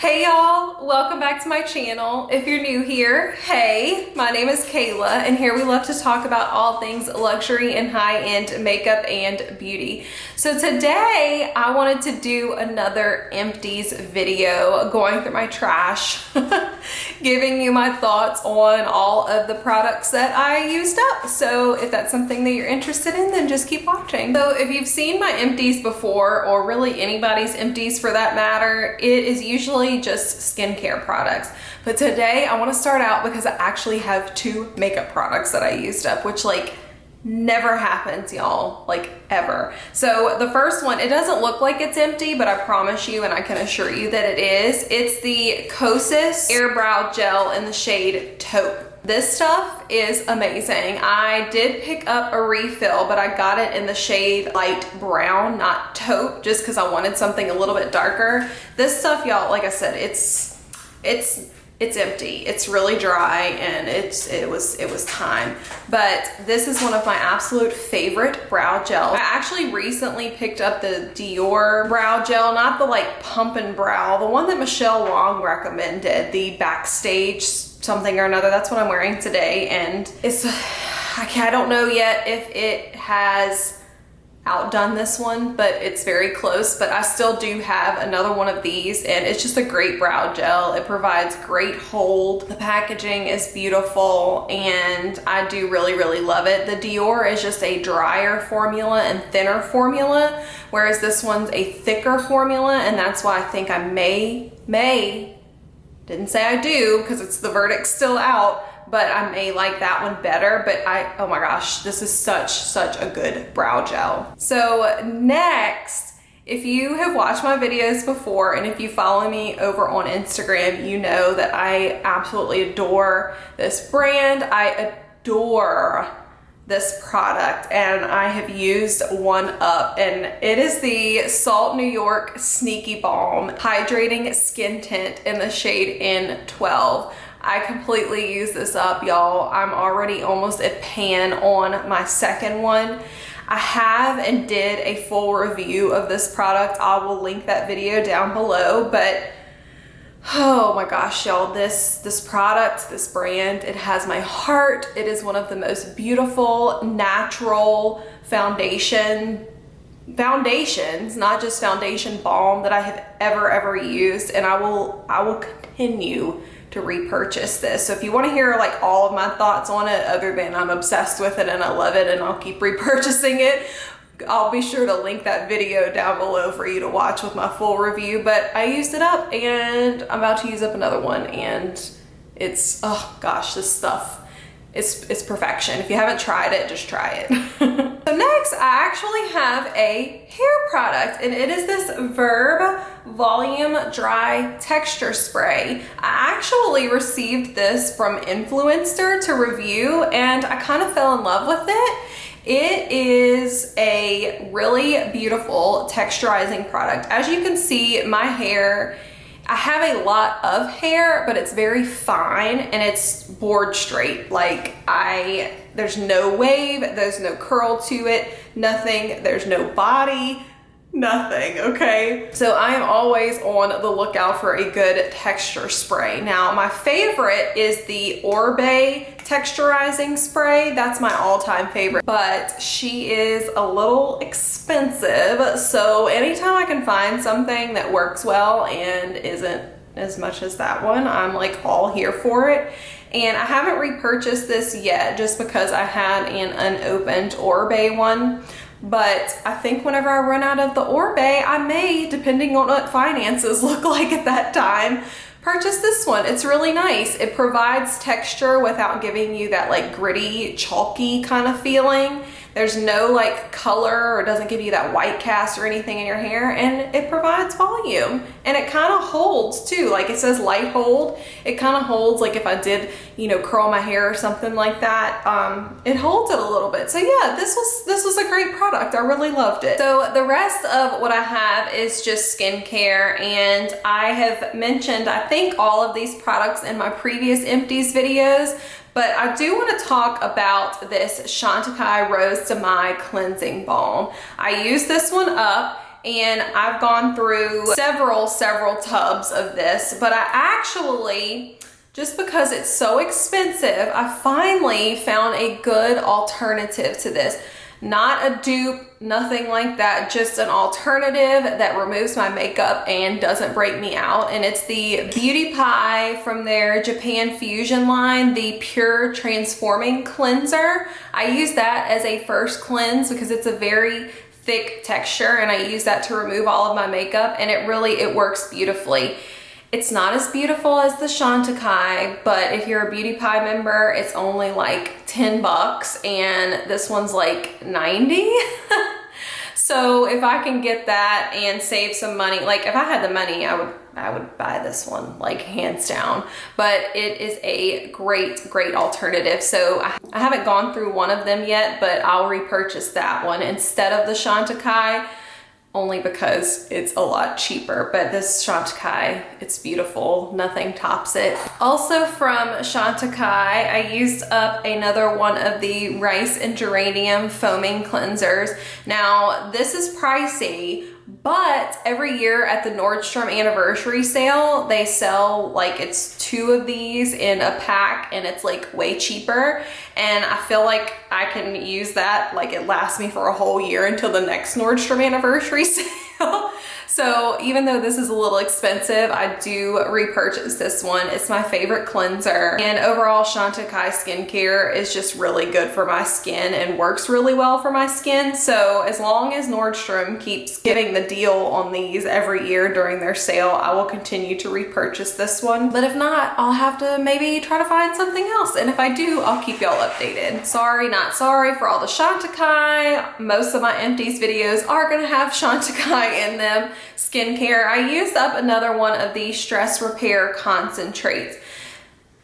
Hey y'all, welcome back to my channel. If you're new here, hey, my name is Kayla and here we love to talk about all things luxury and high-end makeup and beauty. So today I wanted to do another empties video going through my trash, giving you my thoughts on all of the products that I used up. So if that's something that you're interested in, then just keep watching. So if you've seen my empties before, or really anybody's empties for that matter, it is usually just skincare products. But today I want to start out because I actually have two makeup products that I used up, which like never happens, y'all, like ever. So the first one, it doesn't look like it's empty, but I promise you and I can assure you that it is. It's the Kosas Air Brow Gel in the shade Taupe. This stuff is amazing. I did pick up a refill, but I got it in the shade light brown, not taupe, just because I wanted something a little bit darker. This stuff, y'all, like I said, it's empty. It's really dry and it was time. But this is one of my absolute favorite brow gels. I actually recently picked up the Dior brow gel, not the like pump and brow, the one that Michelle Wong recommended, the Backstage something or another. That's what I'm wearing today, and it's I don't know yet if it has outdone this one, but it's very close. But I still do have another one of these, and it's just a great brow gel. It provides great hold. The packaging is beautiful, and I do really love it. The Dior is just a drier formula and thinner formula, whereas this one's a thicker formula, and that's why I think I may didn't say I do because it's the verdict's still out, but I may like that one better. But oh my gosh, this is such a good brow gel. So next, if you have watched my videos before and if you follow me over on Instagram, you know that I absolutely adore this brand. I adore this product, and I have used one up, and it is the Salt New York Sneaky Balm Hydrating Skin Tint in the shade N12. I completely use this up, y'all. I'm already almost at pan on my second one. I have and did a full review of this product. I will link that video down below, but oh my gosh, y'all, this product, this brand, it has my heart. It is one of the most beautiful natural foundations, not just foundation balm, that I have ever used, and I will continue to repurchase this. So if you want to hear like all of my thoughts on it, other than I'm obsessed with it and I love it and I'll keep repurchasing it, I'll be sure to link that video down below for you to watch with my full review. But I used it up and I'm about to use up another one, and it's, oh gosh, this stuff, it's perfection. If you haven't tried it, just try it. So next, I actually have a hair product, and it is this Verb Volume Dry Texture Spray. I actually received this from Influencer to review, and I kind of fell in love with it. It is a really beautiful texturizing product. As you can see, my hair, I have a lot of hair, but it's very fine and it's board straight. Like there's no wave, there's no curl to it, nothing, there's no body, nothing, okay? So I am always on the lookout for a good texture spray. Now, my favorite is the Orbe Texturizing Spray. That's my all-time favorite, but she is a little expensive. So anytime I can find something that works well and isn't as much as that one, I'm like all here for it. And I haven't repurchased this yet just because I had an unopened Orbe one. But I think whenever I run out of the Orbe, I may, depending on what finances look like at that time, purchase this one. It's really nice. It provides texture without giving you that like gritty, chalky kind of feeling. There's no like color, or doesn't give you that white cast or anything in your hair, and it provides volume. And it kind of holds too. Like it says light hold. It kind of holds, like if I did, you know, curl my hair or something like that, it holds it a little bit. So yeah, this was a great product. I really loved it. So the rest of what I have is just skincare, and I have mentioned, I think, all of these products in my previous empties videos. But I do want to talk about this Chantikai Rose to My Cleansing Balm. I used this one up. and I've gone through several tubs of this, but I actually, just because it's so expensive, I finally found a good alternative to this. Not a dupe, nothing like that, just an alternative that removes my makeup and doesn't break me out. And it's the Beauty Pie from their Japan Fusion line, the Pure Transforming Cleanser. I use that as a first cleanse because it's a very thick texture, and I use that to remove all of my makeup, and it works beautifully. It's not as beautiful as the Chantikai, but if you're a Beauty Pie member, it's only like 10 bucks, and this one's like 90. So if I can get that and save some money, like if I had the money, I would buy this one, like hands down. But it is a great alternative. So I haven't gone through one of them yet, but I'll repurchase that one instead of the Chantikai, only because it's a lot cheaper. But this Chantikai, it's beautiful. Nothing tops it. Also from Chantikai, I used up another one of the Rice and Geranium foaming cleansers. Now, this is pricey, but every year at the Nordstrom anniversary sale, they sell like it's 2 of these in a pack, and it's like way cheaper. And I feel like I can use that, like it lasts me for a whole year until the next Nordstrom anniversary sale. So even though this is a little expensive, I do repurchase this one. It's my favorite cleanser. And overall, Chantikai skincare is just really good for my skin and works really well for my skin. So as long as Nordstrom keeps giving the deal on these every year during their sale, I will continue to repurchase this one. But if not, I'll have to maybe try to find something else. And if I do, I'll keep y'all updated. Sorry, not sorry for all the Chantikai. Most of my empties videos are gonna have Chantikai in them. Skincare, I used up another one of the Stress Repair Concentrates.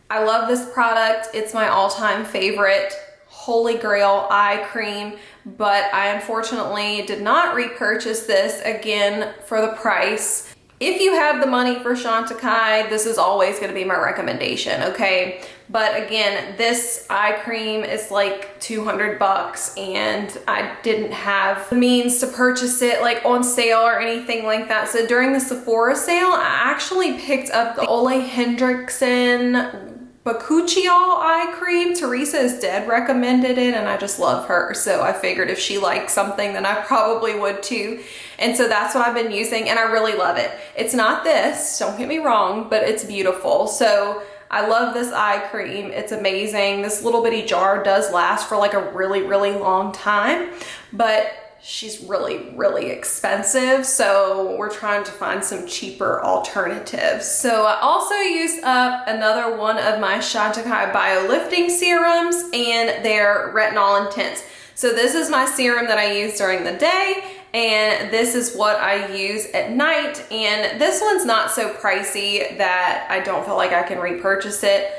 I love this product. It's my all-time favorite holy grail eye cream, but I unfortunately did not repurchase this again for the price. If you have the money for Chantikai, this is always going to be my recommendation, okay? But again, this eye cream is like 200 bucks, and I didn't have the means to purchase it like on sale or anything like that. So during the Sephora sale, I actually picked up the Ole Hendrickson Bakuchiol eye cream. Teresa is Dead recommended it, and I just love her. So I figured if she likes something, then I probably would too. And so that's what I've been using, and I really love it. It's not this, don't get me wrong, but it's beautiful. So I love this eye cream. It's amazing. This little bitty jar does last for like a really long time, but she's really expensive. So we're trying to find some cheaper alternatives. So I also used up another one of my Chantikai Bio Lifting Serums and their Retinol Intense. So this is my serum that I use during the day, and this is what I use at night. And this one's not so pricey that I don't feel like I can repurchase it.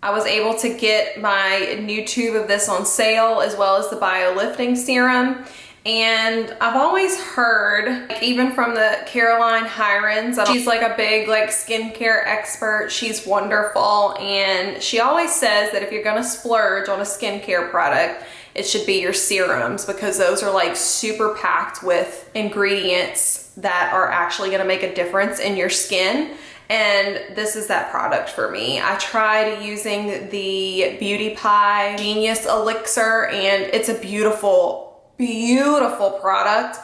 I was able to get my new tube of this on sale, as well as the Bio Lifting Serum. And I've always heard, like, even from the Caroline Hirons, she's like a big like skincare expert. She's wonderful, and she always says that if you're gonna splurge on a skincare product, it should be your serums, because those are like super packed with ingredients that are actually gonna make a difference in your skin. And this is that product for me. I tried using the Beauty Pie Genius Elixir, and it's a beautiful product,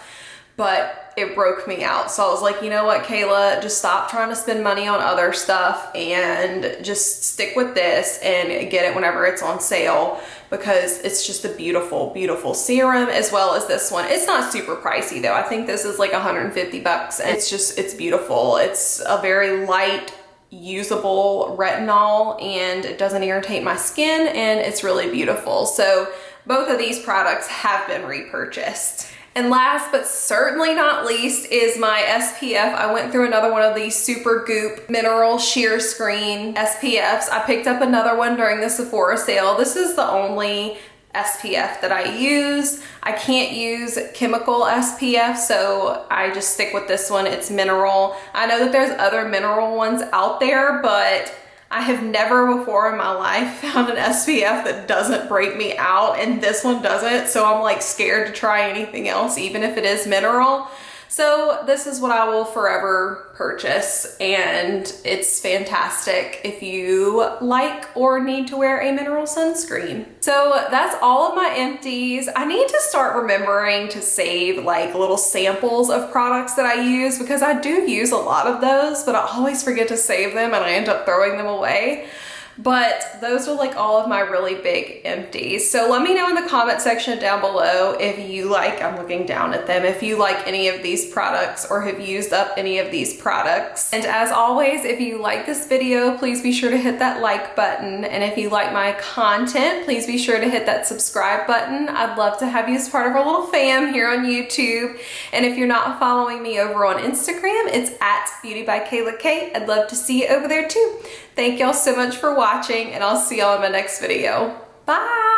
but it broke me out. So I was like, you know what, Kayla, just stop trying to spend money on other stuff and just stick with this and get it whenever it's on sale, because it's just a beautiful serum, as well as this one. It's not super pricey though. I think this is like 150 bucks, and it's beautiful. It's a very light, usable retinol, and it doesn't irritate my skin, and it's really beautiful. So both of these products have been repurchased. And last but certainly not least is my SPF. I went through another one of these Super Goop Mineral Sheer Screen SPFs. I picked up another one during the Sephora sale. This is the only SPF that I use. I can't use chemical SPF, so I just stick with this one. It's mineral. I know that there's other mineral ones out there, but I have never before in my life found an SPF that doesn't break me out, and this one doesn't. So I'm like scared to try anything else, even if it is mineral. So this is what I will forever purchase, and it's fantastic if you like or need to wear a mineral sunscreen. So that's all of my empties. I need to start remembering to save like little samples of products that I use, because I do use a lot of those, but I always forget to save them and I end up throwing them away. But those are like all of my really big empties. So let me know in the comment section down below if you like, I'm looking down at them, if you like any of these products or have used up any of these products. And as always, if you like this video, please be sure to hit that like button. And if you like my content, please be sure to hit that subscribe button. I'd love to have you as part of our little fam here on YouTube. And if you're not following me over on Instagram, it's at beautybykaylak. I'd love to see you over there too. Thank y'all so much for watching, and I'll see y'all in my next video. Bye!